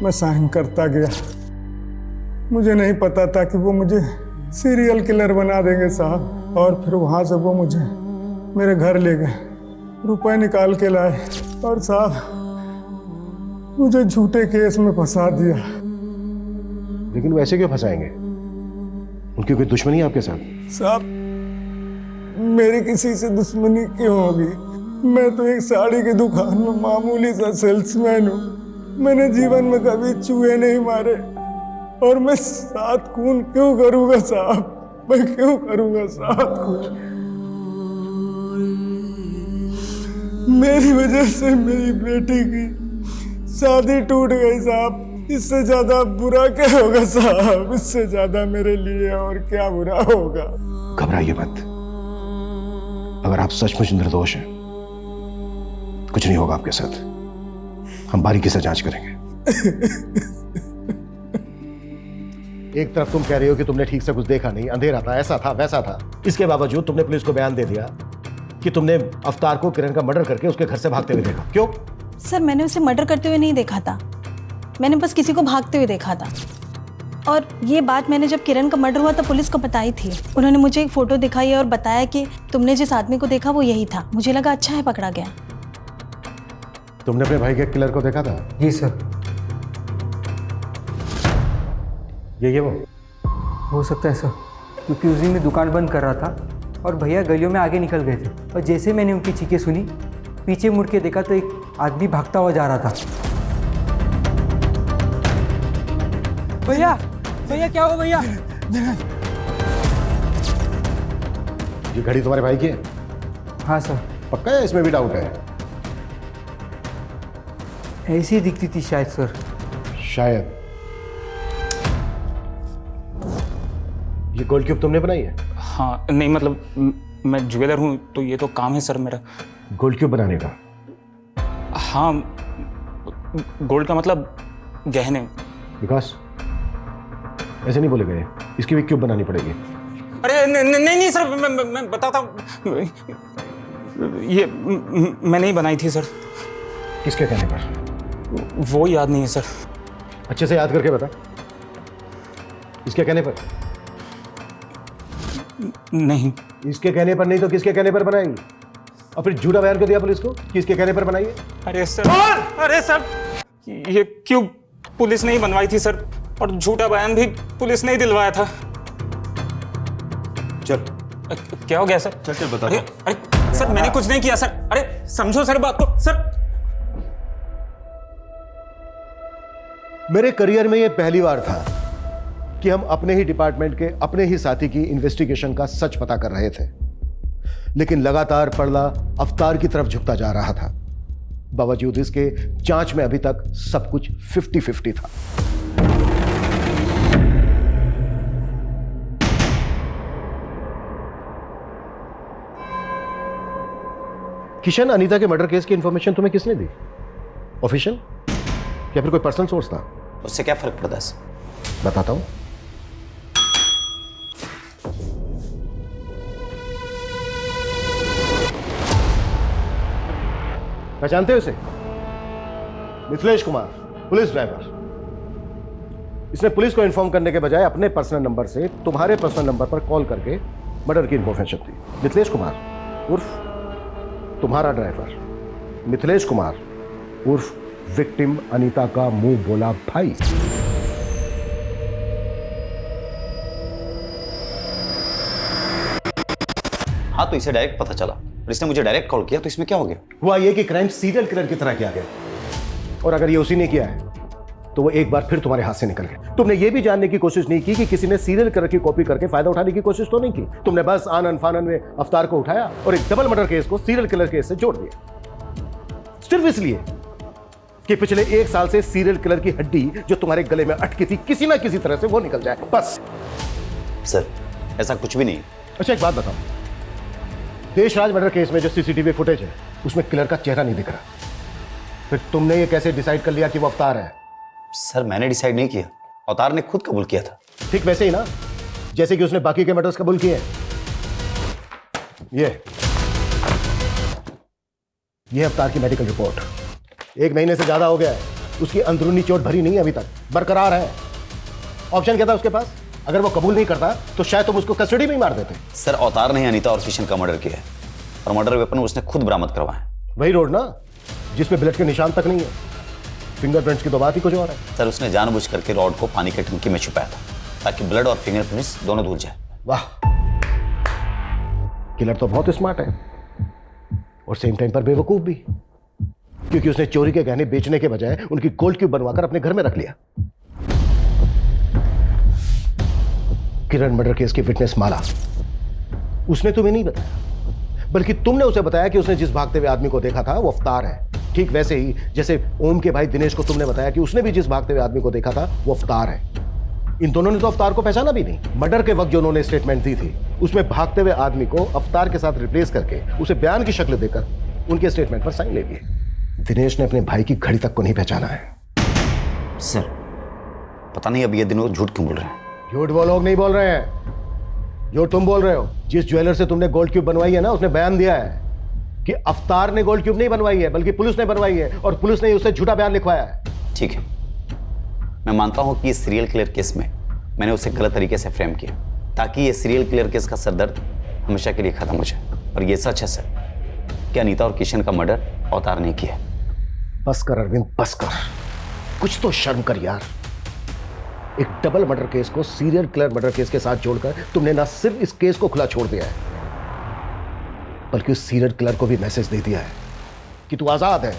[SPEAKER 3] मैं साइन करता गया। मुझे नहीं पता था कि वो मुझे सीरियल किलर बना देंगे साहब। और फिर वहाँ से वो मुझे मेरे घर ले गए, रुपए निकाल के लाए और साहब मुझे झूठे केस में फंसा दिया।
[SPEAKER 14] लेकिन वैसे क्यों फंसाएंगे? उनकी कोई दुश्मनी है आपके साथ?
[SPEAKER 3] साहब मेरी किसी से दुश्मनी क्यों होगी? मैं तो एक साड़ी की दुकान में मामूली सा सेल्समैन हूँ। मैंने जीवन में कभी चूहे नहीं मारे और मैं 7 खून क्यों करूँगा साहब? मैं क्यों करूँगा 7 खून? मेरी वजह से मेरी बेटी की शादी टूट गई साहब। इससे ज्यादा बुरा क्या होगा साहब? इससे ज्यादा मेरे लिए और क्या बुरा होगा?
[SPEAKER 14] घबराइए मत, अगर आप सचमुच निर्दोष हैं कुछ नहीं होगा आपके साथ, हम बारीकी से जांच करेंगे। एक तरफ तुम कह रहे हो कि तुमने ठीक से कुछ देखा नहीं, अंधेरा था, ऐसा था वैसा था, इसके बावजूद तुमने पुलिस को बयान दे दिया कि तुमने अवतार को किरण का मर्डर करके उसके घर से भागते हुए देखा। क्यों?
[SPEAKER 17] सर मैंने उसे मर्डर करते हुए नहीं देखा था, मैंने बस किसी को भागते हुए देखा था। और ये बात मैंने जब किरण का मर्डर हुआ तब पुलिस को बताई थी। उन्होंने मुझे एक फ़ोटो दिखाई और बताया कि तुमने जिस आदमी को देखा वो यही था। मुझे लगा अच्छा है पकड़ा गया।
[SPEAKER 14] तुमने अपने भाई के किलर को देखा था?
[SPEAKER 7] जी सर।
[SPEAKER 14] ये वो
[SPEAKER 7] हो सकता है सर, क्योंकि उस दिन मैं दुकान बंद कर रहा था और भैया गलियों में आगे निकल गए थे और जैसे मैंने उनकी चीखें सुनी, पीछे मुड़ के देखा तो एक आदमी भागता हुआ जा रहा था। भैया भैया क्या हुआ भैया?
[SPEAKER 14] ये घड़ी तुम्हारे भाई की है?
[SPEAKER 7] हाँ सर।
[SPEAKER 14] पक्का है? इसमें भी डाउट है?
[SPEAKER 7] ऐसी दिखती थी शायद सर।
[SPEAKER 14] शायद। ये गोल्ड क्यूब तुमने बनाई है?
[SPEAKER 18] हाँ नहीं मतलब मैं ज्वेलर हूँ तो ये तो काम है सर मेरा।
[SPEAKER 14] गोल्ड क्यूब बनाने का?
[SPEAKER 18] हाँ गोल्ड का मतलब गहने।
[SPEAKER 14] विकास ऐसे नहीं बोले गए, इसकी भी क्यूब बनानी पड़ेगी।
[SPEAKER 18] अरे नहीं सर मैं बताता हूँ, ये मैं नहीं बनाई थी सर।
[SPEAKER 14] किसके कहने पर?
[SPEAKER 18] वो याद नहीं है सर।
[SPEAKER 14] अच्छे से याद करके बता। इसके कहने पर?
[SPEAKER 18] नहीं।
[SPEAKER 14] इसके कहने पर नहीं तो किसके कहने पर बनाई? और फिर झूठा बयान क्यों दिया पुलिस को कि इसके कहने पर बनाई है?
[SPEAKER 18] अरे सर ये क्यों पुलिस ने ही बनवाई थी सर, और झूठा बयान भी पुलिस ने ही दिलवाया था।
[SPEAKER 14] चल
[SPEAKER 18] क्या हो गया सर?
[SPEAKER 14] चल बता।
[SPEAKER 18] अरे सर मैंने कुछ नहीं किया सर। अरे समझो सर बात को सर।
[SPEAKER 14] मेरे करियर में यह पहली बार था कि हम अपने ही डिपार्टमेंट के अपने ही साथी की इन्वेस्टिगेशन का सच पता कर रहे थे, लेकिन लगातार पड़ला अवतार की तरफ झुकता जा रहा था। बावजूद इसके जांच में अभी तक सब कुछ 50-50 था। किशन अनीता के मर्डर केस की इंफॉर्मेशन तुम्हें किसने दी? ऑफिशियल या फिर कोई पर्सनल सोर्स था?
[SPEAKER 13] उससे क्या फर्क पड़ता है सर?
[SPEAKER 14] बताता हूं। पहचानते हो इसे? Mithilesh Kumar, police driver. इसने पुलिस को इन्फॉर्म करने के बजाय अपने पर्सनल नंबर से तुम्हारे पर्सनल नंबर पर कॉल करके मर्डर की इन्फॉर्मेशन दी। मिथिलेश कुमार उर्फ तुम्हारा ड्राइवर, मिथिलेश कुमार उर्फ विक्टिम अनीता का मुंह बोला भाई।
[SPEAKER 13] हाँ तो इसे डायरेक्ट पता चला और इसने मुझे डायरेक्ट कॉल किया, तो इसमें क्या हो गया?
[SPEAKER 14] हुआ ये कि क्राइम सीरियल किलर की तरह किया गया, और अगर ये उसी ने किया है तो वो एक बार फिर तुम्हारे हाथ से निकल गया। तुमने ये भी जानने की कोशिश नहीं की कि किसी ने सीरियल किलर की कॉपी करके फायदा उठाने की कोशिश तो नहीं की। तुमने बस आनन फानन में अवतार को उठाया और एक डबल मर्डर केस को सीरियल किलर केस से जोड़ दिया, सिर्फ इसलिए कि पिछले 1 साल से सीरियल किलर की हड्डी जो तुम्हारे गले में अटकी थी किसी ना किसी तरह से वो निकल जाए, बस।
[SPEAKER 13] सर ऐसा कुछ भी नहीं।
[SPEAKER 14] अच्छा एक बात बताओ, देशराज मर्डर केस में जो सीसीटीवी फुटेज है उसमें किलर का चेहरा नहीं दिख रहा, फिर तुमने ये कैसे डिसाइड कर लिया कि वो अवतार है?
[SPEAKER 13] सर मैंने डिसाइड नहीं किया, अवतार ने खुद कबूल किया था।
[SPEAKER 14] ठीक वैसे ही ना जैसे कि उसने बाकी के मर्डर्स कबूल किए। ये अवतार की मेडिकल रिपोर्ट 1 महीने से ज्यादा हो गया है, उसकी अंदरूनी चोट भरी नहीं अभी तक, बरकरार है। ऑप्शन क्या था उसके पास? अगर वो कबूल नहीं करता तो शायद तुम उसको कस्टडी में ही मार देते।
[SPEAKER 13] सर अवतार ने अनीता और किशन का मर्डर किया है और मर्डर वेपन उसने खुद बरामद करवाया।
[SPEAKER 14] वही रोड ना जिसमें ब्लड के निशान तक नहीं है, फिंगरप्रिंट्स की तो बात ही कुछ और है।
[SPEAKER 13] सर उसने जानबूझ करके रॉड को पानी की टंकी में छुपाया था ताकि ब्लड और फिंगरप्रिंट्स दोनों धुल जाए।
[SPEAKER 14] वाह, किलर तो बहुत स्मार्ट है और सेम टाइम पर बेवकूफ भी, क्योंकि उसने चोरी के गहने बेचने के बजाय उनकी गोल्ड क्यूब बनवाकर अपने घर में रख लिया। किरण मर्डर केस की विटनेस माला, उसने तुम्हें नहीं बताया बल्कि तुमने उसे बताया कि उसने जिस भागते हुए आदमी को देखा था वो अवतार है। ठीक वैसे ही जैसे ओम के भाई दिनेश को तुमने बताया कि उसने भी जिस भागते हुए आदमी को देखा था वो अवतार है। इन दोनों ने तो अवतार को पहचाना भी नहीं। मर्डर के वक्त जो उन्होंने स्टेटमेंट दी थी उसमें भागते हुए आदमी को अवतार के साथ रिप्लेस करके उसे बयान की शक्ल देकर उनके स्टेटमेंट पर साइन ले लिए। दिनेश ने अपने भाई की घड़ी तक को नहीं पहचाना है।
[SPEAKER 13] सर पता नहीं अब ये दिनों झूठ क्यों बोल रहे हैं।
[SPEAKER 14] झूठ वो लोग नहीं बोल रहे हैं जो तुम बोल रहे हो। जिस ज्वेलर से तुमने गोल्ड क्यूब बनवाई है ना, उसने बयान दिया है कि अवतार ने गोल्ड क्यूब नहीं बनवाई है बल्कि पुलिस ने बनवाई है, और पुलिस ने उससे झूठा बयान लिखवाया है।
[SPEAKER 13] ठीक है, मैं मानता हूं कि इस सीरियल किलर केस में मैंने उसे गलत तरीके से फ्रेम किया ताकि ये सीरियल किलर केस का सरदर्द हमेशा के लिए खत्म हो जाए। और ये सच है सर कि अनीता और किशन का मर्डर अवतार ने किया।
[SPEAKER 14] बस कर अरविंद, बस कर, कुछ तो शर्म कर यार। एक डबल मर्डर केस को सीरियल किलर मर्डर केस के साथ जोड़कर तुमने ना सिर्फ इस केस को खुला छोड़ दिया है बल्कि उस सीरियल किलर को भी मैसेज दे दिया है कि तू आजाद है,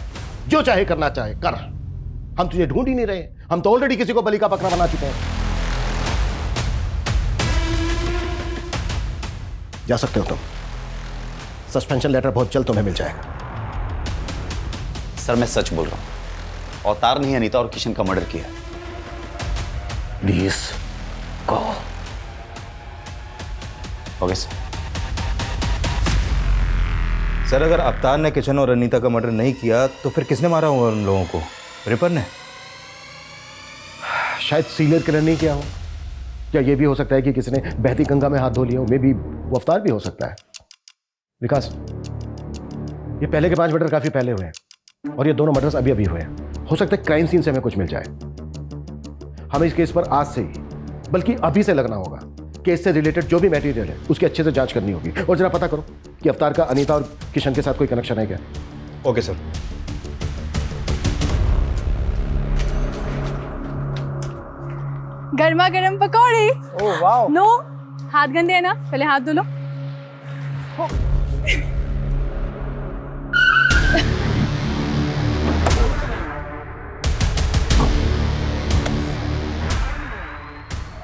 [SPEAKER 14] जो चाहे करना चाहे कर, हम तुझे ढूंढ ही नहीं रहे, हम तो ऑलरेडी किसी को बलि का बकरा बना चुके हैं। जा सकते हो तुम, सस्पेंशन लेटर बहुत जल्द तुम्हें मिल जाएगा।
[SPEAKER 13] सर मैं सच बोल रहा हूं, अवतार ने अनीता और किशन का मर्डर किया।
[SPEAKER 14] Please go.
[SPEAKER 13] Okay sir. Sir अगर अवतार ने किशन और अनीता का मर्डर नहीं किया तो फिर किसने मारा होगा उन लोगों को? रिपर ने?
[SPEAKER 14] शायद सीनियर किलर नहीं किया हो, या ये भी हो सकता है कि किसी ने बहती गंगा में हाथ धो लिया हो। मे बी वो अवतार भी हो सकता है। विकास, ये पहले के 5 मर्डर काफी पहले हुए हैं और ये दोनों मर्डर्स अभी अभी हुए हैं। हो सकता है क्राइम सीन से हमें कुछ मिल जाए। हमें इस केस पर आज से ही, बल्कि अभी से लगना होगा। केस से रिलेटेड जो भी मटेरियल है उसकी अच्छे से जांच करनी होगी और जरा पता करो कि अवतार का अनीता और किशन के साथ कोई कनेक्शन है क्या।
[SPEAKER 13] Okay sir.
[SPEAKER 17] गर्मा गर्म पकौड़े।
[SPEAKER 3] ओह वाह।
[SPEAKER 17] नो, हाथ गंदे है ना, पहले हाथ धो लो।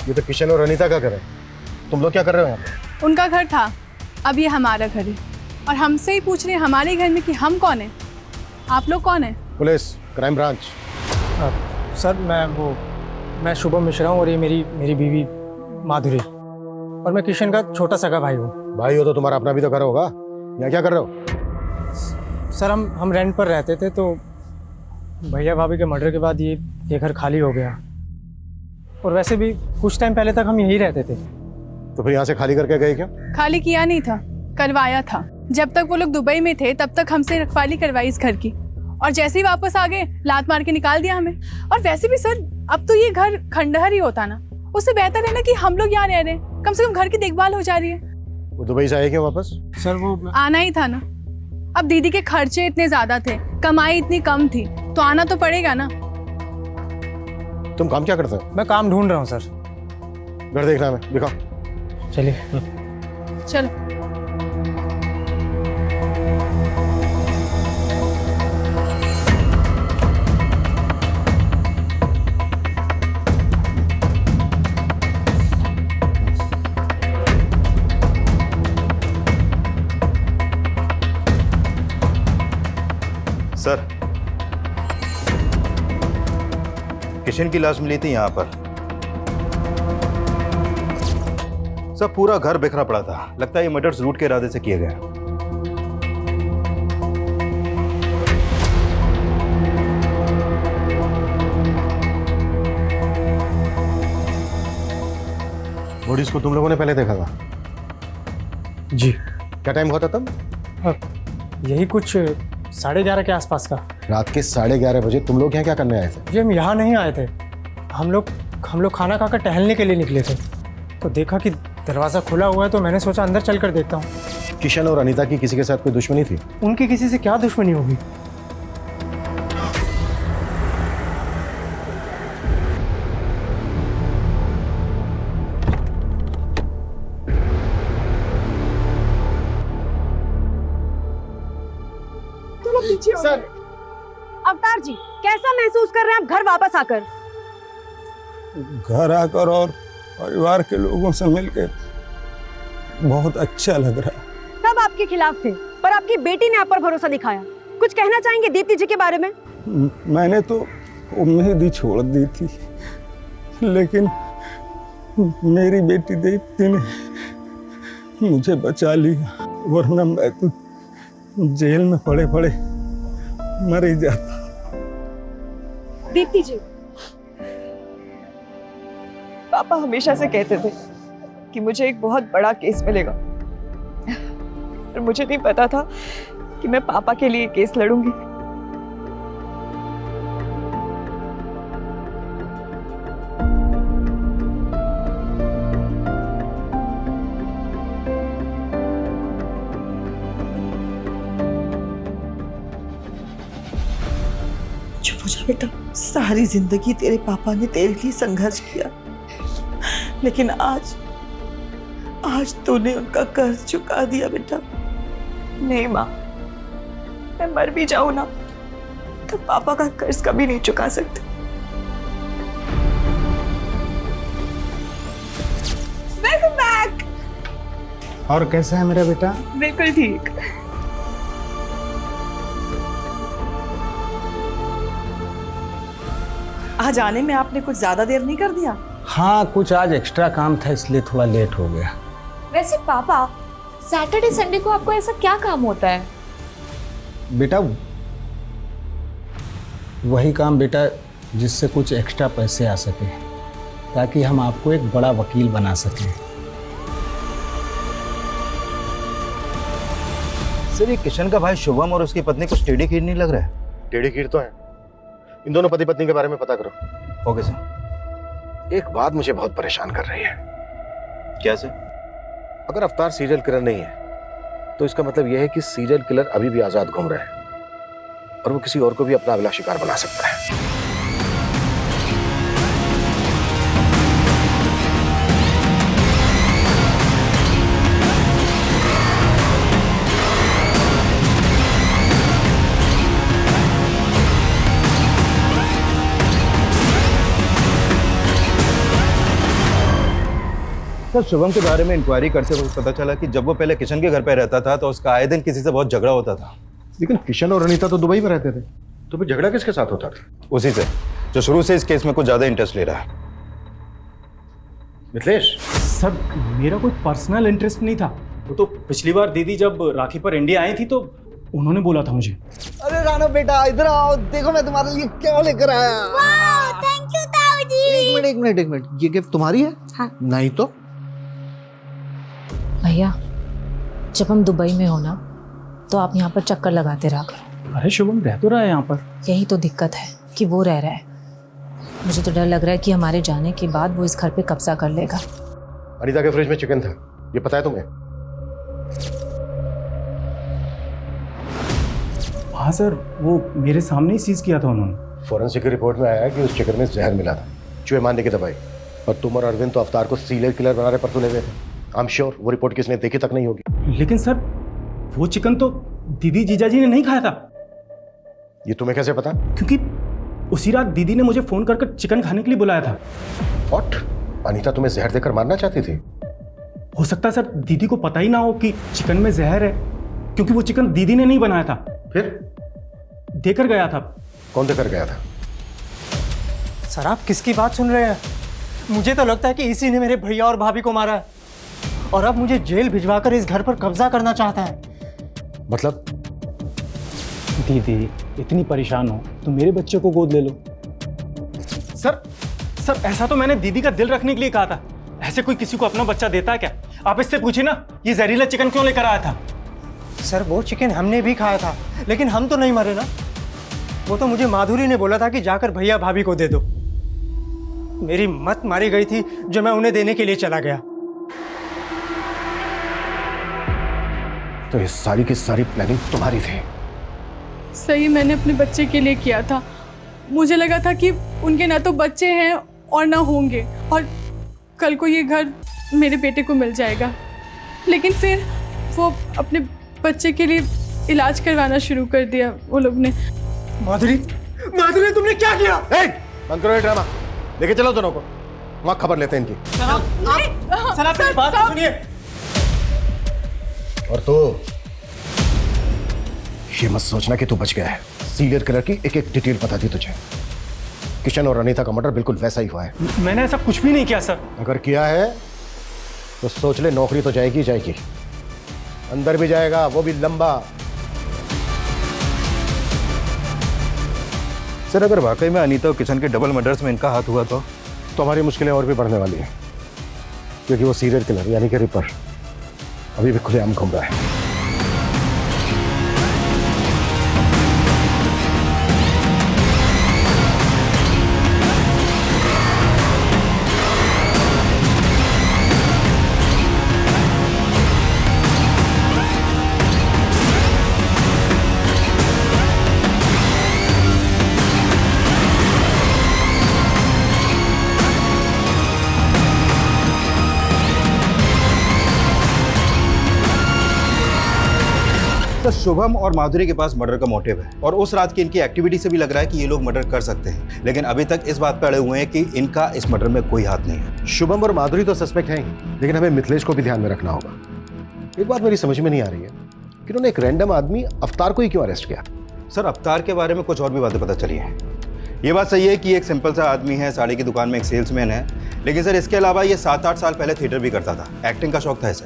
[SPEAKER 14] ये तो किशन और अनीता का घर है, तुम लोग क्या कर रहे हो यहाँ पे?
[SPEAKER 17] उनका घर था, अब ये हमारा घर है और हमसे ही पूछ रहे हैं हमारे घर में कि हम कौन है। आप लोग कौन है?
[SPEAKER 14] Police, crime branch.
[SPEAKER 3] सर मैं शुभम मिश्रा हूँ और ये मेरी बीवी माधुरी, और मैं किशन का छोटा सगा भाई हूँ।
[SPEAKER 14] भाई हो तो तुम्हारा अपना भी तो घर होगा, यहाँ क्या कर रहे हो?
[SPEAKER 3] सर हम रेंट पर रहते थे, तो भैया भाभी के मर्डर के बाद ये घर खाली हो गया, और वैसे भी कुछ टाइम पहले तक हम यहीं रहते थे।
[SPEAKER 14] तो फिर यहाँ से खाली करके गए क्यों?
[SPEAKER 17] खाली किया नहीं था, करवाया था। जब तक वो लोग दुबई में थे तब तक हमसे रखवाली करवाई इस घर की, और जैसे ही वापस आ गए लात मार के निकाल दिया हमें। और वैसे भी सर अब तो ये घर खंडहर ही होता ना, उससे बेहतर है ना कि हम लोग यहाँ रह रहे हैं, कम से कम घर की देखभाल हो जा रही है।
[SPEAKER 14] वो दुबई से आए क्यों वापस?
[SPEAKER 3] सर वो
[SPEAKER 17] आना ही था ना, अब दीदी के खर्चे इतने ज्यादा थे, कमाई इतनी कम थी, तो आना तो पड़ेगा ना।
[SPEAKER 14] तुम काम क्या करते हो?
[SPEAKER 3] मैं काम ढूंढ रहा हूँ सर।
[SPEAKER 14] घर देखना है, मैं दिखाओ।
[SPEAKER 3] चलिए
[SPEAKER 17] चलो।
[SPEAKER 13] सर, किशन की लाश मिली थी यहाँ पर। सब पूरा घर बिखरा पड़ा था, लगता है ये मर्डर्स लूट के इरादे से किए गए।
[SPEAKER 14] बॉडीज को तुम लोगों ने पहले देखा था?
[SPEAKER 3] जी।
[SPEAKER 14] क्या टाइम हुआ था तब?
[SPEAKER 3] यही कुछ 11:30 के आसपास का।
[SPEAKER 14] रात के 11:30 बजे तुम लोग यहाँ क्या करने आए थे?
[SPEAKER 3] जी हम यहाँ नहीं आए थे, हम लोग खाना खाकर टहलने के लिए निकले थे, तो देखा कि दरवाज़ा खुला हुआ है, तो मैंने सोचा अंदर चल कर देखता हूँ।
[SPEAKER 14] किशन और अनीता की किसी के साथ कोई दुश्मनी थी?
[SPEAKER 3] उनकी किसी से क्या दुश्मनी होगी?
[SPEAKER 4] सर, अवतार जी कैसा महसूस कर रहे हैं आप घर वापस आकर?
[SPEAKER 3] घर आकर और परिवार के लोगों से मिलकर बहुत अच्छा लग रहा है।
[SPEAKER 4] सब आपके खिलाफ थे, पर आपकी बेटी ने आप पर भरोसा दिखाया। कुछ कहना चाहेंगे दीप्ति जी के बारे में?
[SPEAKER 3] मैंने तो उम्मीद ही छोड़ दी थी, लेकिन मेरी बेटी दीप्ति ने मुझे बचा लिया, वरना मैं तो जेल में पड़े पड़े मर ही जाता।
[SPEAKER 2] दीप्ति जी, पापा हमेशा से कहते थे कि मुझे एक बहुत बड़ा केस मिलेगा, और मुझे नहीं पता था कि मैं पापा के लिए केस लड़ूंगी।
[SPEAKER 19] चुप हो जा बेटा, सारी जिंदगी तेरे पापा ने तेरे लिए संघर्ष किया, लेकिन आज तूने उनका कर्ज चुका दिया बेटा।
[SPEAKER 2] नहीं माँ, मैं मर भी जाऊं ना तो पापा का कर्ज कभी नहीं चुका सकते। Welcome back.
[SPEAKER 15] और कैसा है मेरा बेटा?
[SPEAKER 2] बिल्कुल ठीक।
[SPEAKER 19] आज आने में आपने कुछ ज्यादा देर नहीं कर दिया?
[SPEAKER 15] हाँ, कुछ आज एक्स्ट्रा काम था इसलिए थोड़ा लेट हो गया।
[SPEAKER 10] वैसे पापा, सैटरडे संडे को आपको ऐसा क्या काम होता है?
[SPEAKER 15] बेटा वही काम बेटा जिससे कुछ एक्स्ट्रा पैसे आ सके, ताकि हम आपको एक बड़ा वकील बना सकें।
[SPEAKER 14] सर, ये किशन का भाई शुभम और उसकी पत्नी कुछ टेढ़ी खीर नहीं लग रहा है? टेढ़ी खीर तो है। इन दोनों पति पत्नी के बारे में पता करो।
[SPEAKER 13] Okay sir.
[SPEAKER 14] एक बात मुझे बहुत परेशान कर रही है।
[SPEAKER 13] क्या सर?
[SPEAKER 14] अगर अवतार सीरियल किलर नहीं है तो इसका मतलब यह है कि सीरियल किलर अभी भी आजाद घूम रहा है और वो किसी और को भी अपना अगला शिकार बना सकता है।
[SPEAKER 16] सर, शुभम के बारे में इंक्वायरी करते वक्त पता चला कि जब वो पहले किशन के घर पे रहता था तो उसका आए दिन किसी से बहुत झगड़ा होता था।
[SPEAKER 14] लेकिन किशन और अनीता तो दुबई में रहते थे, तो फिर झगड़ा किसके साथ होता था?
[SPEAKER 16] उसी से, जो शुरू से इस केस में कुछ ज्यादा इंटरेस्ट ले रहा है।
[SPEAKER 14] मिथिलेश,
[SPEAKER 18] सर मेरा कोई पर्सनल इंटरेस्ट नहीं था। वो तो पिछली बार दीदी जब राखी पर इंडिया आई थी तो उन्होंने बोला था मुझे।
[SPEAKER 8] अरे राणा बेटा इधर आओ, देखो मैं तुम्हारे लिए क्या लेकर आया।
[SPEAKER 4] थैंक यू ताऊ जी।
[SPEAKER 8] एक मिनट, ये गिफ्ट तुम्हारी है?
[SPEAKER 4] हाँ।
[SPEAKER 8] नहीं तो
[SPEAKER 10] भैया, जब हम दुबई में हो ना तो आप यहाँ पर चक्कर लगाते रहा करो।
[SPEAKER 18] अरे शुभम रह तो रहा है यहाँ पर।
[SPEAKER 10] यही तो दिक्कत है कि वो रह रहा है। मुझे तो डर लग रहा है कि हमारे जाने के बाद वो इस घर पे कब्जा कर लेगा।
[SPEAKER 14] अनीता के फ्रिज में चिकन था, ये पता है तुम्हें?
[SPEAKER 18] हाँ सर, वो मेरे सामने ही सीज किया था उन्होंने।
[SPEAKER 14] फॉरेंसिक की रिपोर्ट में आया है कि उस चिकन में जहर मिला था, चूहे मारने की दवाई। और तुम और अरविंद तो अवतार को सीरियल किलर बना रहे पर तुले हुए थे। आई एम श्योर वो रिपोर्ट किसने देखी तक नहीं होगी।
[SPEAKER 18] लेकिन सर, वो चिकन तो दीदी जीजाजी ने नहीं खाया था।
[SPEAKER 14] ये तुम्हें कैसे पता?
[SPEAKER 18] क्योंकि उसी रात दीदी ने मुझे फोन कर चिकन खाने के लिए बुलाया था।
[SPEAKER 14] व्हाट? अनीता तुम्हें जहर देकर मारना चाहती थी?
[SPEAKER 18] हो सकता है सर दीदी को पता ही ना हो कि चिकन में जहर है, क्योंकि वो चिकन दीदी ने नहीं बनाया था।
[SPEAKER 14] फिर
[SPEAKER 18] देकर गया था।
[SPEAKER 14] कौन देकर गया था?
[SPEAKER 7] सर आप किसकी बात सुन रहे हैं? मुझे तो लगता है कि इसी ने मेरे भैया और भाभी को मारा है और अब मुझे जेल भिजवाकर इस घर पर कब्जा करना चाहता है।
[SPEAKER 14] मतलब?
[SPEAKER 18] दीदी इतनी परेशान हो तो मेरे बच्चे को गोद ले लो। सर ऐसा तो मैंने दीदी का दिल रखने के लिए कहा था। ऐसे कोई किसी को अपना बच्चा देता है क्या? आप इससे पूछिए ना, ये जहरीला चिकन क्यों लेकर आया था?
[SPEAKER 7] सर वो चिकन हमने भी खाया था, लेकिन हम तो नहीं मरे ना। वो तो मुझे माधुरी ने बोला था कि जाकर भैया भाभी को दे दो। मेरी मत मारी गई थी जो मैं उन्हें देने के लिए चला गया।
[SPEAKER 14] तो ये सारी की सारी प्लानिंग तुम्हारी थी?
[SPEAKER 20] सही मैंने अपने बच्चे के लिए किया था। मुझे लगा था कि उनके ना तो बच्चे हैं और ना होंगे, और कल को ये घर मेरे बेटे को मिल जाएगा। लेकिन फिर वो अपने बच्चे के लिए इलाज करवाना शुरू कर दिया वो लोग ने।
[SPEAKER 7] माधुरी तुमने क्या किया?
[SPEAKER 14] बंद करो ये ड्रामा, लेके चलो दोनों को, वहां खबर लेते हैं इनकी।
[SPEAKER 7] सर आप मेरी बात सुनिए।
[SPEAKER 14] और तो ये मत सोचना कि तू बच गया है। सीरियल किलर की एक एक डिटेल पता थी तुझे। किशन और अनीता का मर्डर बिल्कुल वैसा ही हुआ है।
[SPEAKER 18] मैंने ऐसा कुछ भी नहीं किया सर।
[SPEAKER 14] अगर किया है तो सोच ले, नौकरी तो जाएगी जाएगी, अंदर भी जाएगा, वो भी लंबा।
[SPEAKER 16] सर अगर वाकई में अनीता और किशन के डबल मर्डर्स में इनका हाथ हुआ तो
[SPEAKER 14] हमारी मुश्किलें और भी बढ़ने वाली हैं, क्योंकि वो सीरियल किलर यानी कि रिपर अभी भी खुलेआम घूम रहा है।
[SPEAKER 16] सर शुभम और माधुरी के पास मर्डर का मोटिव है और उस रात की इनकी एक्टिविटी से भी लग रहा है कि ये लोग मर्डर कर सकते हैं, लेकिन अभी तक इस बात पर अड़े हुए हैं कि इनका इस मर्डर में कोई हाथ नहीं है।
[SPEAKER 14] शुभम और माधुरी तो सस्पेक्ट हैं ही, लेकिन हमें मिथिलेश को भी ध्यान में रखना होगा। एक बात मेरी समझ में नहीं आ रही है कि उन्होंने एक रैंडम आदमी अवतार को ही क्यों अरेस्ट किया?
[SPEAKER 16] सर अवतार के बारे में कुछ और भी बातें पता चली हैं। ये बात सही है कि एक सिंपल सा आदमी है, साड़ी की दुकान में एक सेल्समैन है, लेकिन सर इसके अलावा ये 7-8 साल पहले थिएटर भी करता था। एक्टिंग का शौक था इसे।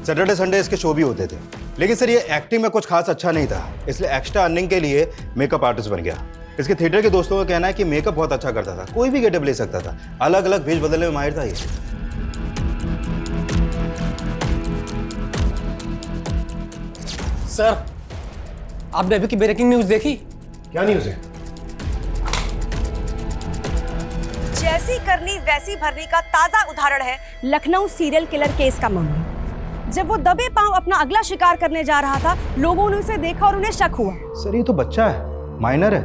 [SPEAKER 16] सैटरडे संडे इसके शो भी होते थे, लेकिन सर ये एक्टिंग में कुछ खास अच्छा नहीं था, इसलिए एक्स्ट्रा अर्निंग के लिए मेकअप आर्टिस्ट बन गया। इसके थिएटर के दोस्तों का कहना है कि मेकअप बहुत अच्छा करता था, कोई भी गेटअप ले सकता था, अलग अलग भेष बदलने में माहिर था ये।
[SPEAKER 21] सर, आपने अभी की ब्रेकिंग न्यूज देखी?
[SPEAKER 14] क्या न्यूज है?
[SPEAKER 4] जैसी करनी वैसी भरनी का ताजा उदाहरण है लखनऊ सीरियल किलर केस का मामला। जब वो दबे पांव अपना अगला शिकार करने जा रहा था, लोगों ने उसे देखा और उन्हें शक हुआ।
[SPEAKER 16] सर ये तो बच्चा है, माइनर है,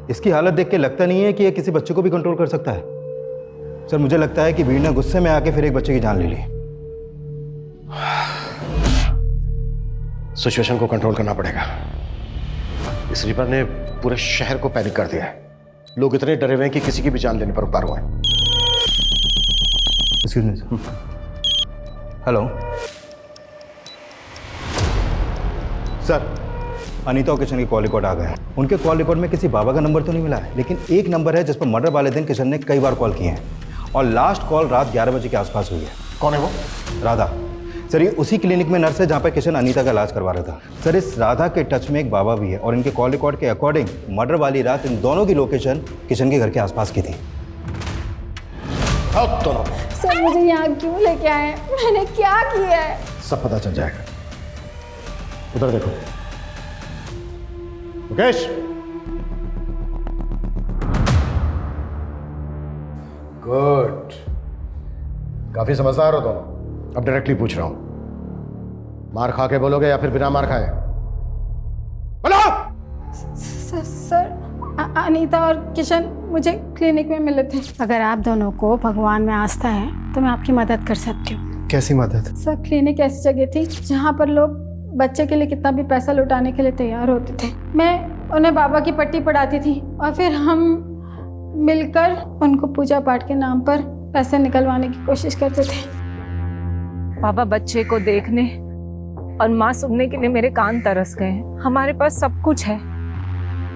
[SPEAKER 16] इसकी हालत देख के लगता नहीं है कि ये किसी बच्चे को भी कंट्रोल कर सकता है। सर मुझे लगता है कि भीड़ ने गुस्से में आके फिर एक बच्चे की जान ले ली।
[SPEAKER 14] सिचुएशन को कंट्रोल करना पड़ेगा। इस रिपर ने पूरे शहर को पैनिक कर दिया है। लोग इतने डरे हुए हैं कि किसी की भी जान लेने पर उतार हुए हैं।
[SPEAKER 16] Excuse me sir. Hello sir, Anita और किशन के कॉल रिकॉर्ड आ गए हैं। उनके कॉल रिकॉर्ड में किसी बाबा का नंबर तो नहीं मिला है, लेकिन एक नंबर है जिस पर मर्डर वाले दिन किशन ने कई बार कॉल किए हैं और लास्ट कॉल रात 11 बजे के आसपास हुई है।
[SPEAKER 14] कौन है वो?
[SPEAKER 16] राधा। सर ये उसी क्लिनिक में नर्स है जहाँ पर किशन अनीता का इलाज करवा रहा था। सर इस राधा के टच में एक बाबा भी है और इनके कॉल रिकॉर्ड के अकॉर्डिंग मर्डर वाली रात इन दोनों की लोकेशन किशन के घर के आसपास की थी।
[SPEAKER 14] दोनों
[SPEAKER 11] सर मुझे यहाँ क्यों लेके आए? मैंने क्या किया है?
[SPEAKER 14] सब पता चल जाएगा। उधर देखो मुकेश। गुड, काफी समझदार हो दोनों। अब डायरेक्टली पूछ रहा हूं, मार खा के बोलोगे या फिर बिना मार खाए? बोलो।
[SPEAKER 11] सर अनीता और किशन मुझे क्लिनिक में मिले थे। अगर आप दोनों को भगवान में आस्था है तो मैं आपकी मदद कर सकती हूँ।
[SPEAKER 8] कैसी मदद?
[SPEAKER 11] सर क्लिनिक ऐसी जगह थी जहाँ पर लोग बच्चे के लिए कितना भी पैसा लुटाने के लिए तैयार होते थे। मैं उन्हें बाबा की पट्टी पढ़ाती थी और फिर हम मिलकर उनको पूजा पाठ के नाम पर पैसे निकलवाने की कोशिश करते थे।
[SPEAKER 10] बाबा बच्चे को देखने और माँ सुनने के लिए मेरे कान तरस गए हैं। हमारे पास सब कुछ है,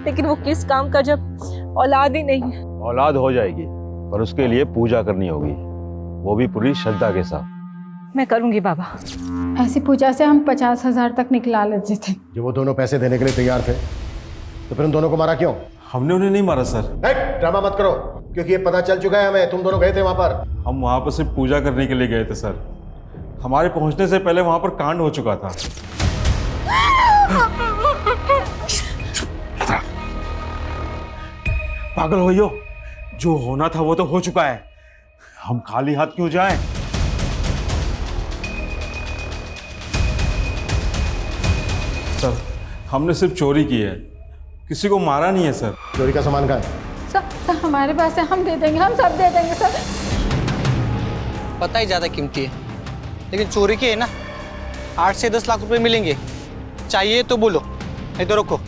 [SPEAKER 10] लेकिन वो किस काम का जब औलाद ही नहीं है।
[SPEAKER 22] औलाद हो जाएगी, पर उसके लिए पूजा करनी होगी, वो भी पूरी श्रद्धा के साथ।
[SPEAKER 10] मैं करूंगी बाबा।
[SPEAKER 11] ऐसी पूजा से हम 50,000 तक निकला लेते थे।
[SPEAKER 14] जो वो दोनों पैसे देने के लिए तैयार थे, तो फिर उन दोनों को मारा क्यों?
[SPEAKER 22] हमने उन्हें नहीं मारा सर।
[SPEAKER 14] ड्रामा मत करो, क्योंकि ये पता चल चुका है हमें, तुम दोनों गए थे वहां पर।
[SPEAKER 22] हम वहां पर सिर्फ पूजा करने के लिए गए थे सर। हमारे पहुंचने से पहले वहां पर कांड हो चुका था। पागल हो यो, जो होना था वो तो हो चुका है, हम खाली हाथ क्यों जाएं? सर हमने सिर्फ चोरी की है, किसी को मारा नहीं है सर।
[SPEAKER 14] चोरी का सामान कहाँ है?
[SPEAKER 11] सर हमारे पास है, हम दे देंगे, हम सब दे देंगे सर।
[SPEAKER 21] पता ही ज़्यादा कीमती है, लेकिन चोरी के है ना 8 से 10 लाख रुपए मिलेंगे। चाहिए तो बोलो, नहीं तो रखो।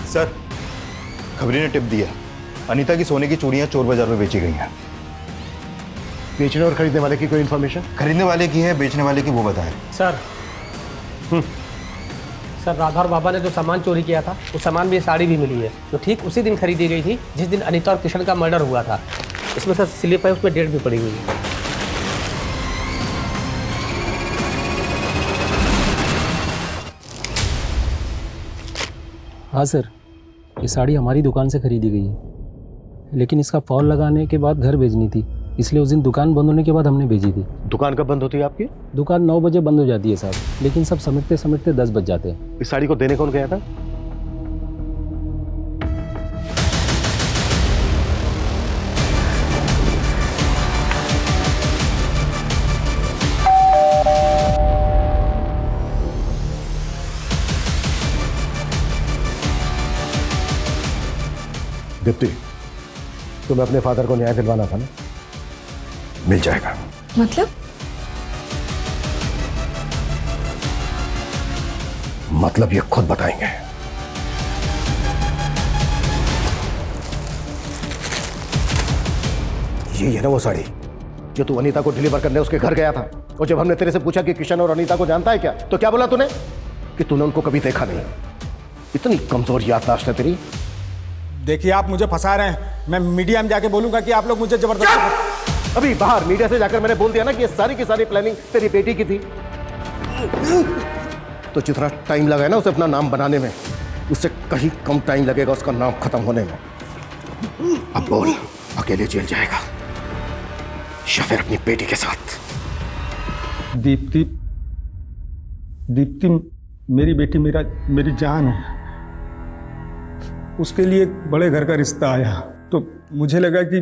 [SPEAKER 16] सर खबरी ने टिप दिया, अनीता की सोने की चूड़ियां चोर बाजार में बेची गई हैं।
[SPEAKER 14] बेचने और खरीदने वाले की कोई इन्फॉर्मेशन?
[SPEAKER 16] खरीदने वाले की है, बेचने वाले की वो बताएं।
[SPEAKER 21] सर सर राधा और बाबा ने जो सामान चोरी किया था, वो सामान भी साड़ी भी मिली है, जो ठीक उसी दिन खरीदी गई थी जिस दिन अनीता और किशन का मर्डर हुआ था। इसमें सर स्लिप है, उसमें डेट भी पड़ी हुई है।
[SPEAKER 23] हाँ सर, ये साड़ी हमारी दुकान से खरीदी गई है, लेकिन इसका फॉल लगाने के बाद घर भेजनी थी, इसलिए उस दिन दुकान बंद होने के बाद हमने भेजी थी।
[SPEAKER 14] दुकान कब बंद होती है आपकी?
[SPEAKER 23] दुकान 9 बजे बंद हो जाती है साहब, लेकिन सब समेटते समेटते 10 बज जाते हैं।
[SPEAKER 14] इस साड़ी को देने कौन गया था? दीप्ति, तुम्हें अपने फादर को न्याय दिलवाना था ना? मिल जाएगा। मतलब ये खुद बताएंगे। ये है ना वो साड़ी जो तू अनीता को डिलीवर करने उसके घर गया था, और जब हमने तेरे से पूछा कि किशन और अनीता को जानता है क्या, तो क्या बोला तूने? कि तूने उनको कभी देखा नहीं। इतनी कमजोर याददाश्त है तेरी।
[SPEAKER 3] देखिए आप मुझे फंसा रहे हैं। मैं मीडिया में जाके बोलूंगा कि आप लोग मुझे जबरदस्ती।
[SPEAKER 14] अभी बाहर मीडिया से जाकर मैंने बोल दिया ना कि ये सारी की सारी प्लानिंग तेरी बेटी की थी। तो जितना टाइम लगा है ना उसे अपना नाम बनाने में, उससे कहीं कम टाइम लगेगा उसका नाम खत्म होने में। अब बोल, अकेले जेल जाएगा या फिर अपनी बेटी के साथ?
[SPEAKER 3] दीप्ति, दीप्ति मेरी बेटी मेरी जान है। उसके लिए एक बड़े घर का रिश्ता आया तो मुझे लगा कि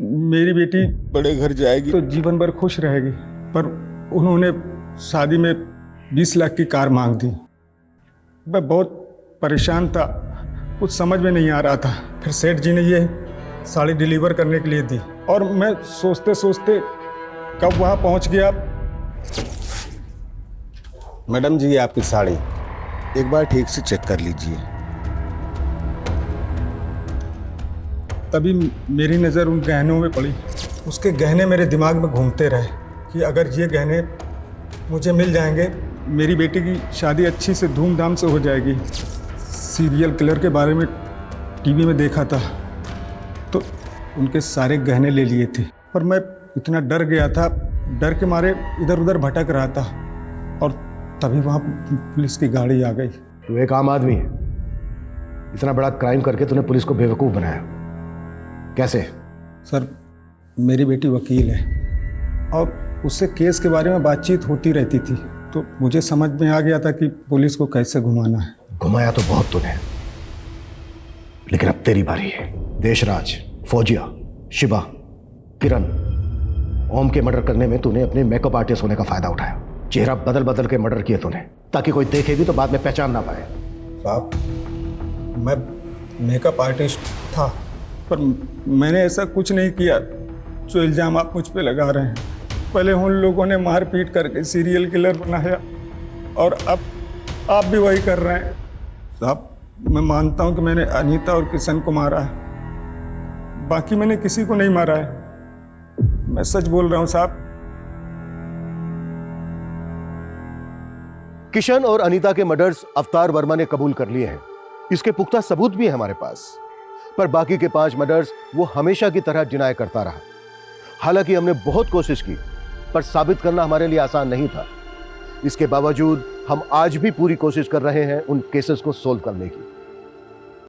[SPEAKER 3] मेरी बेटी बड़े घर जाएगी तो जीवन भर खुश रहेगी, पर उन्होंने शादी में 20 लाख की कार मांग दी। मैं बहुत परेशान था, कुछ समझ में नहीं आ रहा था। फिर सेठ जी ने ये साड़ी डिलीवर करने के लिए दी और मैं सोचते सोचते कब वहाँ पहुँच गया।
[SPEAKER 15] मैडम जी, आपकी साड़ी एक बार ठीक से चेक कर लीजिए।
[SPEAKER 3] तभी मेरी नज़र उन गहनों में पड़ी। उसके गहने मेरे दिमाग में घूमते रहे कि अगर ये गहने मुझे मिल जाएंगे, मेरी बेटी की शादी अच्छी से धूमधाम से हो जाएगी। सीरियल किलर के बारे में टीवी में देखा था तो उनके सारे गहने ले लिए थे, पर मैं इतना डर गया था, डर के मारे इधर उधर भटक रहा था और तभी वहाँ पुलिस की गाड़ी आ गई।
[SPEAKER 14] तू एक आम आदमी है, इतना बड़ा क्राइम करके तूने पुलिस को बेवकूफ़ बनाया, कैसे?
[SPEAKER 3] सर, मेरी बेटी वकील है और उससे केस के बारे में बातचीत होती रहती थी, तो मुझे समझ में आ गया था कि पुलिस को कैसे घुमाना है।
[SPEAKER 14] घुमाया तो बहुत तूने, लेकिन अब तेरी बारी है। देशराज, फौजिया, शिवा, किरण, ओम के मर्डर करने में तूने अपने मेकअप आर्टिस्ट होने का फायदा उठाया। चेहरा बदल बदल के मर्डर किए तूने ताकि कोई देखे भी तो बाद में पहचान ना पाए।
[SPEAKER 3] साहब, मैं मेकअप आर्टिस्ट था, पर मैंने ऐसा कुछ नहीं किया जो इल्ज़ाम आप मुझ पे लगा रहे हैं। पहले उन लोगों ने मारपीट करके सीरियल किलर बनाया और अब आप भी वही कर रहे हैं। साहब, मैं मानता हूं कि मैंने अनीता और किशन को मारा है, बाकी मैंने किसी को नहीं मारा है। मैं सच बोल रहा हूं साहब।
[SPEAKER 14] किशन और अनीता के मर्डर्स अवतार वर्मा ने कबूल कर लिए हैं, इसके पुख्ता सबूत भी है हमारे पास। पर बाकी के 5 मर्डर्स वो हमेशा की तरह डिनाई करता रहा। हालांकि हमने बहुत कोशिश की, पर साबित करना हमारे लिए आसान नहीं था। इसके बावजूद हम आज भी पूरी कोशिश कर रहे हैं उन केसेस को सोल्व करने की।